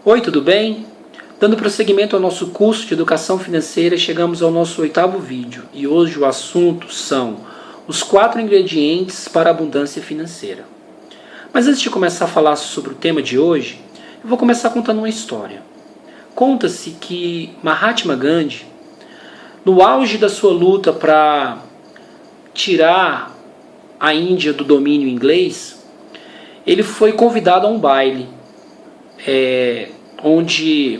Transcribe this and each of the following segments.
Oi, tudo bem? Dando prosseguimento ao nosso curso de Educação Financeira, chegamos ao nosso 8º vídeo e hoje o assunto são os 4 ingredientes para a abundância financeira. Mas antes de começar a falar sobre o tema de hoje, eu vou começar contando uma história. Conta-se que Mahatma Gandhi, no auge da sua luta para tirar a Índia do domínio inglês, ele foi convidado a um baile, onde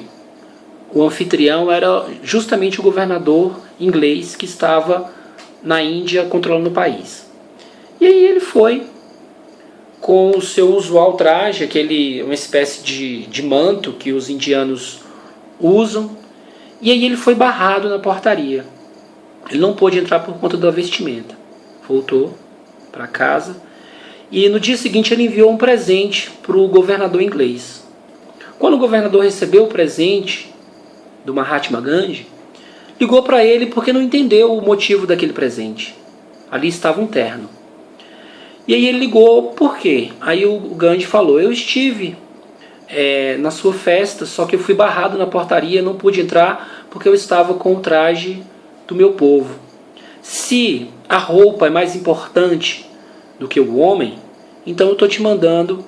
o anfitrião era justamente o governador inglês que estava na Índia controlando o país. E aí ele foi com o seu usual traje, uma espécie de manto que os indianos usam, e aí ele foi barrado na portaria. Ele não pôde entrar por conta da vestimenta. Voltou para casa e no dia seguinte ele enviou um presente para o governador inglês. Quando o governador recebeu o presente do Mahatma Gandhi, ligou para ele porque não entendeu o motivo daquele presente. Ali estava um terno. E aí ele ligou, por quê? Aí o Gandhi falou, eu estive na sua festa, só que eu fui barrado na portaria, não pude entrar porque eu estava com o traje do meu povo. Se a roupa é mais importante do que o homem, então eu estou te mandando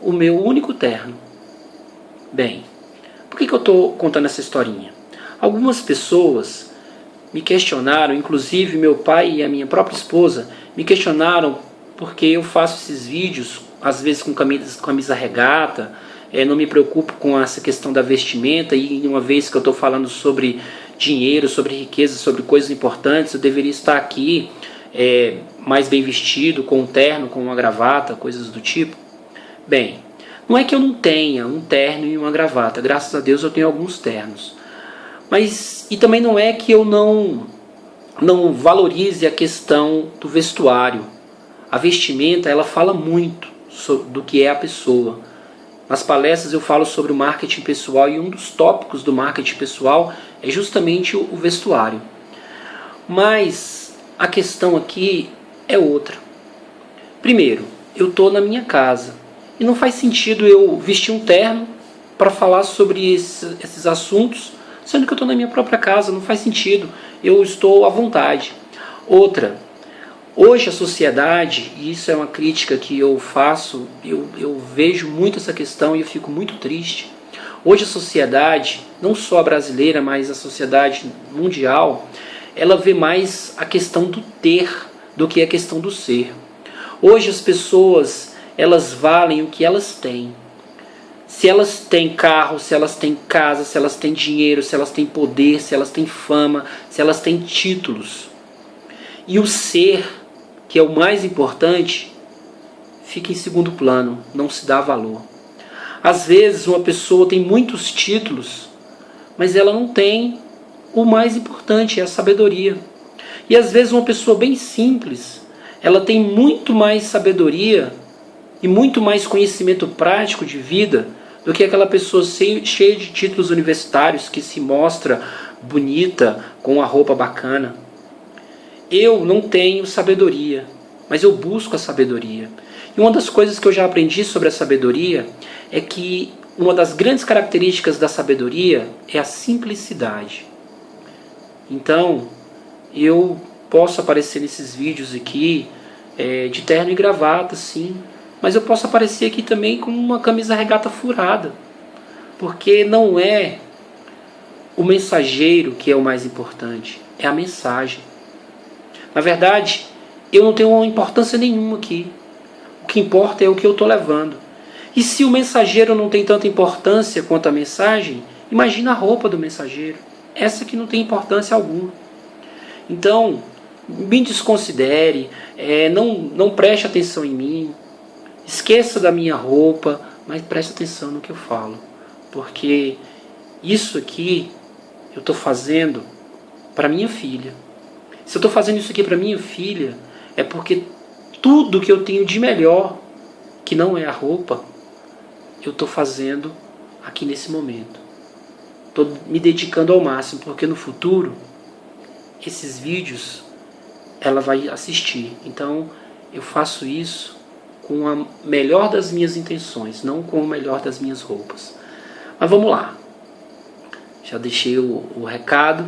o meu único terno. Bem, por que eu estou contando essa historinha? Algumas pessoas me questionaram, inclusive meu pai e a minha própria esposa, me questionaram porque eu faço esses vídeos, às vezes com camisa regata, não me preocupo com essa questão da vestimenta, e uma vez que eu estou falando sobre dinheiro, sobre riqueza, sobre coisas importantes, eu deveria estar aqui mais bem vestido, com um terno, com uma gravata, coisas do tipo. Bem, não é que eu não tenha um terno e uma gravata, graças a Deus eu tenho alguns ternos. E também não é que eu não valorize a questão do vestuário. A vestimenta, ela fala muito do que é a pessoa. Nas palestras eu falo sobre o marketing pessoal e um dos tópicos do marketing pessoal é justamente o vestuário. Mas a questão aqui é outra. Primeiro, eu estou na minha casa e não faz sentido eu vestir um terno para falar sobre esses assuntos, sendo que eu estou na minha própria casa, não faz sentido, eu estou à vontade. Outra, hoje a sociedade, e isso é uma crítica que eu faço, eu vejo muito essa questão e eu fico muito triste. Hoje a sociedade, não só a brasileira, mas a sociedade mundial, ela vê mais a questão do ter do que a questão do ser. Hoje as pessoas, elas valem o que elas têm. Se elas têm carro, se elas têm casa, se elas têm dinheiro, se elas têm poder, se elas têm fama, se elas têm títulos. E o ser, que é o mais importante, fica em segundo plano, não se dá valor. Às vezes uma pessoa tem muitos títulos, mas ela não tem o mais importante, é a sabedoria. E às vezes uma pessoa bem simples, ela tem muito mais sabedoria e muito mais conhecimento prático de vida do que aquela pessoa cheia de títulos universitários que se mostra bonita, com a roupa bacana. Eu não tenho sabedoria, mas eu busco a sabedoria. E uma das coisas que eu já aprendi sobre a sabedoria é que uma das grandes características da sabedoria é a simplicidade. Então, eu posso aparecer nesses vídeos aqui de terno e gravata, sim, mas eu posso aparecer aqui também com uma camisa regata furada, porque não é o mensageiro que é o mais importante, é a mensagem. Na verdade, eu não tenho importância nenhuma aqui. O que importa é o que eu estou levando. E se o mensageiro não tem tanta importância quanto a mensagem, imagina a roupa do mensageiro. Essa que não tem importância alguma. Então, me desconsidere, não preste atenção em mim, esqueça da minha roupa, mas preste atenção no que eu falo. Porque isso aqui eu estou fazendo para minha filha. Se eu estou fazendo isso aqui para minha filha, é porque tudo que eu tenho de melhor, que não é a roupa, eu estou fazendo aqui nesse momento. Estou me dedicando ao máximo, porque no futuro, esses vídeos, ela vai assistir. Então, eu faço isso com a melhor das minhas intenções, não com o melhor das minhas roupas. Mas vamos lá. Já deixei o recado.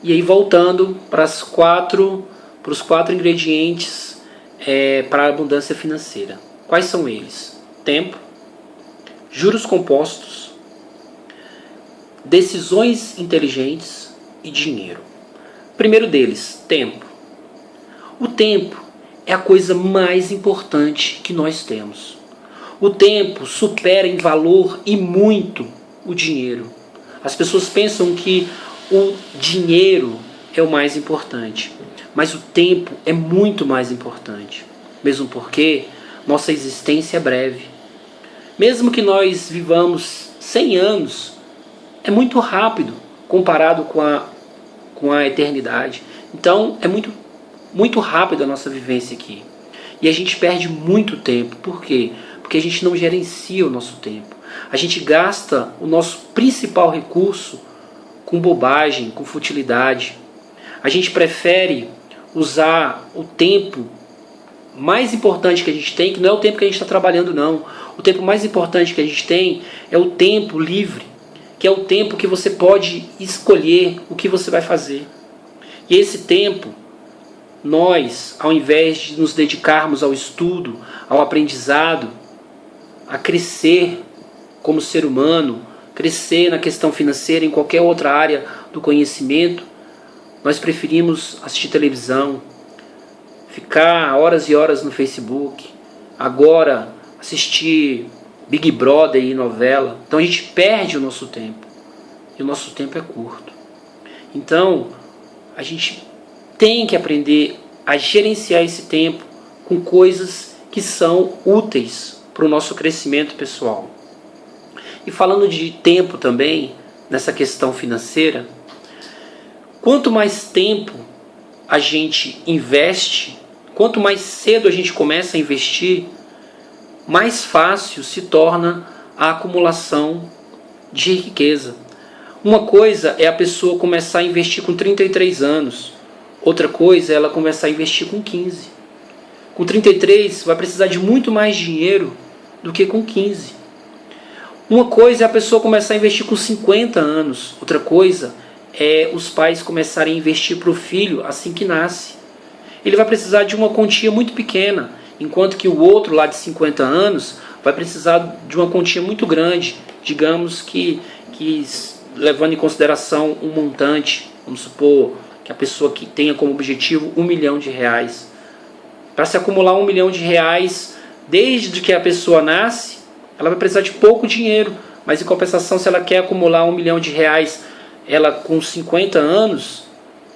E aí voltando para os quatro ingredientes para a abundância financeira. Quais são eles? Tempo, juros compostos, decisões inteligentes e dinheiro. Primeiro deles, tempo. O tempo é a coisa mais importante que nós temos. O tempo supera em valor e muito o dinheiro. As pessoas pensam que o dinheiro é o mais importante, mas o tempo é muito mais importante. Mesmo porque nossa existência é breve. Mesmo que nós vivamos 100 anos, é muito rápido comparado com a eternidade. Então é muito rápido a nossa vivência aqui. E a gente perde muito tempo. Por quê? Porque a gente não gerencia o nosso tempo. A gente gasta o nosso principal recurso com bobagem, com futilidade. A gente prefere usar o tempo mais importante que a gente tem, que não é o tempo que a gente está trabalhando, não. O tempo mais importante que a gente tem é o tempo livre, que é o tempo que você pode escolher o que você vai fazer. E esse tempo, nós, ao invés de nos dedicarmos ao estudo, ao aprendizado, a crescer como ser humano, crescer na questão financeira, em qualquer outra área do conhecimento, nós preferimos assistir televisão, ficar horas e horas no Facebook, agora assistir Big Brother e novela. Então a gente perde o nosso tempo, e o nosso tempo é curto. Então a gente tem que aprender a gerenciar esse tempo com coisas que são úteis para o nosso crescimento pessoal. E falando de tempo também, nessa questão financeira, quanto mais tempo a gente investe, quanto mais cedo a gente começa a investir, mais fácil se torna a acumulação de riqueza. Uma coisa é a pessoa começar a investir com 33 anos, outra coisa é ela começar a investir com 15. Com 33 vai precisar de muito mais dinheiro do que com 15. Uma coisa é a pessoa começar a investir com 50 anos, outra coisa é os pais começarem a investir para o filho assim que nasce. Ele vai precisar de uma quantia muito pequena, enquanto que o outro lá de 50 anos vai precisar de uma quantia muito grande, digamos que levando em consideração um montante, vamos supor que a pessoa que tenha como objetivo R$1 milhão. Para se acumular R$1 milhão, desde que a pessoa nasce, ela vai precisar de pouco dinheiro, mas em compensação, se ela quer acumular R$1 milhão, ela com 50 anos,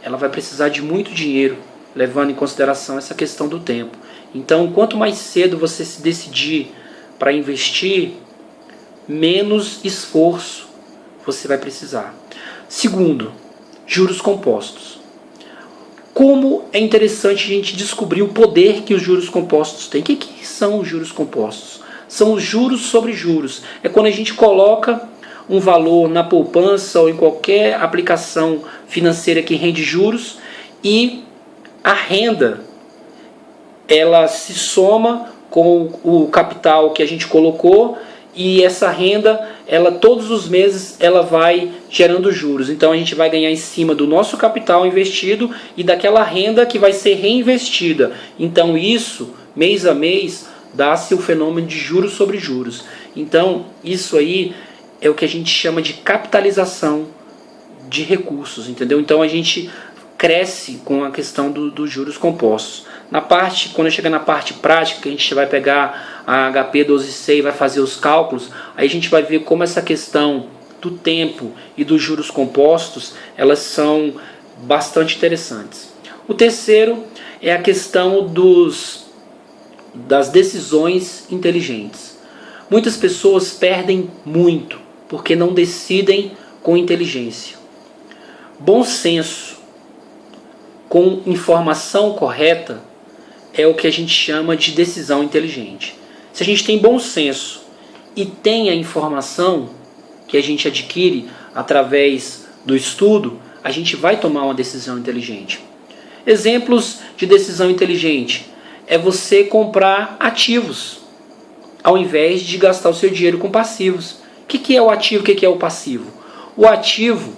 ela vai precisar de muito dinheiro, levando em consideração essa questão do tempo. Então, quanto mais cedo você se decidir para investir, menos esforço você vai precisar. Segundo, juros compostos. Como é interessante a gente descobrir o poder que os juros compostos têm. O que são os juros compostos? São os juros sobre juros. É quando a gente coloca um valor na poupança ou em qualquer aplicação financeira que rende juros e a renda ela se soma com o capital que a gente colocou e essa renda, ela todos os meses ela vai gerando juros. Então a gente vai ganhar em cima do nosso capital investido e daquela renda que vai ser reinvestida. Então isso, mês a mês, dá-se o fenômeno de juros sobre juros. Então isso aí é o que a gente chama de capitalização de recursos, entendeu? Então a gente cresce com a questão dos juros compostos. Quando chega na parte prática, que a gente vai pegar a HP 12C e vai fazer os cálculos, aí a gente vai ver como essa questão do tempo e dos juros compostos, elas são bastante interessantes. O terceiro é a questão das decisões inteligentes. Muitas pessoas perdem muito porque não decidem com inteligência. Bom senso, com informação correta, é o que a gente chama de decisão inteligente. Se a gente tem bom senso e tem a informação que a gente adquire através do estudo, a gente vai tomar uma decisão inteligente. Exemplos de decisão inteligente é você comprar ativos, ao invés de gastar o seu dinheiro com passivos. O que é o ativo, o que é o passivo? O ativo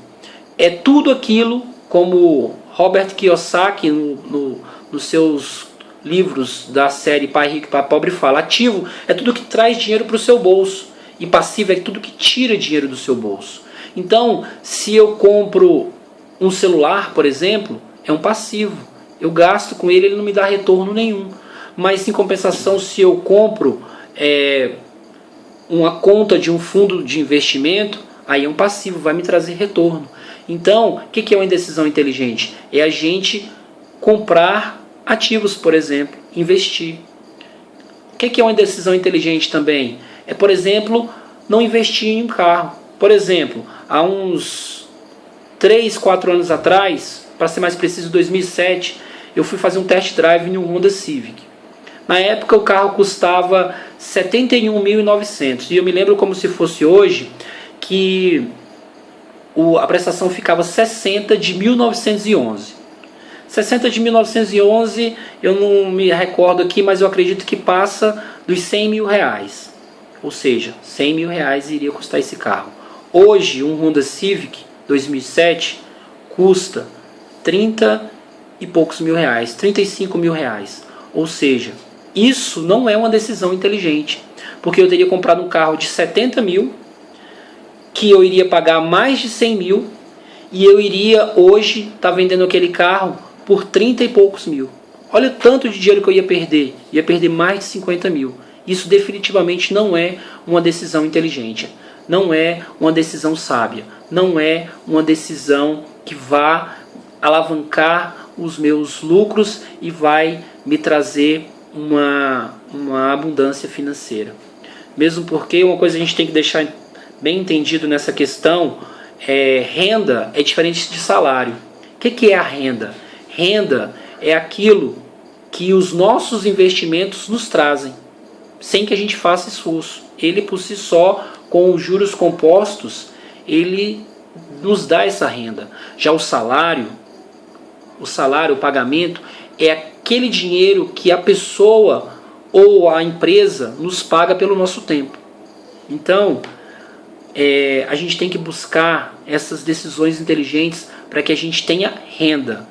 é tudo aquilo, como Robert Kiyosaki, nos seus livros da série Pai Rico e Pai Pobre fala, ativo é tudo que traz dinheiro para o seu bolso, e passivo é tudo que tira dinheiro do seu bolso. Então, se eu compro um celular, por exemplo, é um passivo. Eu gasto com ele, ele não me dá retorno nenhum. Mas, em compensação, se eu compro uma conta de um fundo de investimento, aí é um passivo, vai me trazer retorno. Então, o que é uma indecisão inteligente? É a gente comprar ativos, por exemplo, investir. O que é uma indecisão inteligente também? É, por exemplo, não investir em um carro. Por exemplo, há uns 3, 4 anos atrás, para ser mais preciso, 2007, eu fui fazer um test drive em um Honda Civic. Na época o carro custava 71.900 e eu me lembro como se fosse hoje que a prestação ficava 60 de 1911. 60 de 1911 eu não me recordo aqui, mas eu acredito que passa dos 100 mil reais. Ou seja, 100 mil reais iria custar esse carro. Hoje um Honda Civic 2007 custa 30 e poucos mil reais, 35 mil reais. Ou seja, isso não é uma decisão inteligente, porque eu teria comprado um carro de 70 mil, que eu iria pagar mais de 100 mil, e eu iria hoje estar vendendo aquele carro por 30 e poucos mil. Olha o tanto de dinheiro que eu ia perder mais de 50 mil. Isso definitivamente não é uma decisão inteligente, não é uma decisão sábia, não é uma decisão que vá alavancar os meus lucros e vai me trazer uma abundância financeira. Mesmo porque uma coisa a gente tem que deixar bem entendido nessa questão, renda é diferente de salário. O que é a renda? Renda é aquilo que os nossos investimentos nos trazem, sem que a gente faça esforço. Ele por si só, com os juros compostos, ele nos dá essa renda. Já o salário, o pagamento, é aquele dinheiro que a pessoa ou a empresa nos paga pelo nosso tempo. Então, a gente tem que buscar essas decisões inteligentes para que a gente tenha renda,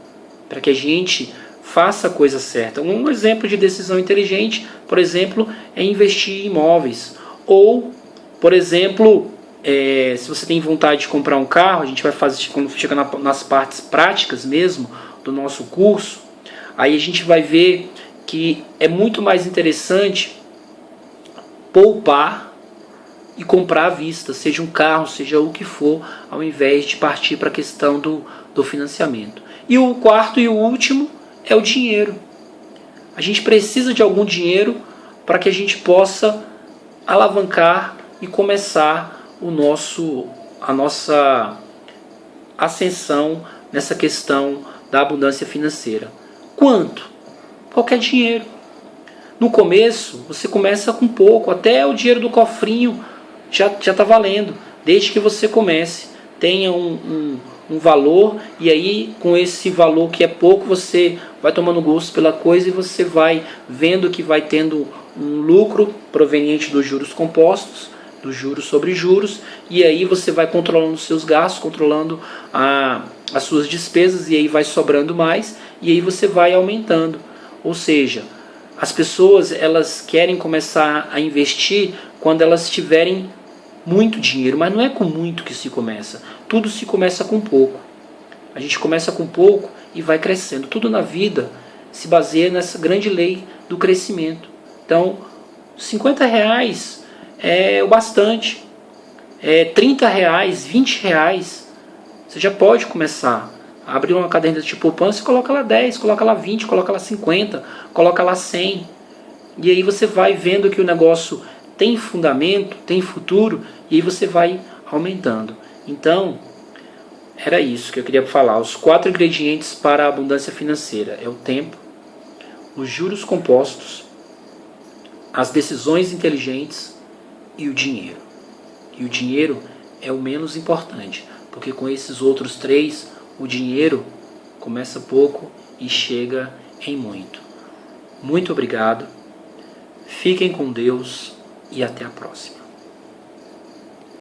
para que a gente faça a coisa certa. Um exemplo de decisão inteligente, por exemplo, é investir em imóveis. Ou, por exemplo, se você tem vontade de comprar um carro, a gente vai fazer, quando chega nas partes práticas mesmo do nosso curso, aí a gente vai ver que é muito mais interessante poupar e comprar à vista, seja um carro, seja o que for, ao invés de partir para a questão do financiamento. E o quarto e o último é o dinheiro. A gente precisa de algum dinheiro para que a gente possa alavancar e começar a nossa ascensão nessa questão da abundância financeira. Quanto? Qualquer dinheiro. No começo, você começa com pouco, até o dinheiro do cofrinho já está valendo, desde que você comece. Tenha um valor, e aí com esse valor que é pouco, você vai tomando gosto pela coisa e você vai vendo que vai tendo um lucro proveniente dos juros compostos, dos juros sobre juros, e aí você vai controlando os seus gastos, controlando as suas despesas, e aí vai sobrando mais, e aí você vai aumentando. Ou seja, as pessoas elas querem começar a investir quando elas tiverem muito dinheiro, mas não é com muito que se começa. Tudo se começa com pouco. A gente começa com pouco e vai crescendo. Tudo na vida se baseia nessa grande lei do crescimento. Então, 50 reais é o bastante. 30 reais, 20 reais, você já pode começar. Abrir uma caderneta de poupança e coloca lá 10, coloca lá 20, coloca lá 50, coloca lá 100. E aí você vai vendo que o negócio tem fundamento, tem futuro, e aí você vai aumentando. Então, era isso que eu queria falar. Os 4 ingredientes para a abundância financeira é o tempo, os juros compostos, as decisões inteligentes e o dinheiro. E o dinheiro é o menos importante, porque com esses outros 3, o dinheiro começa pouco e chega em muito. Muito obrigado, fiquem com Deus e até a próxima.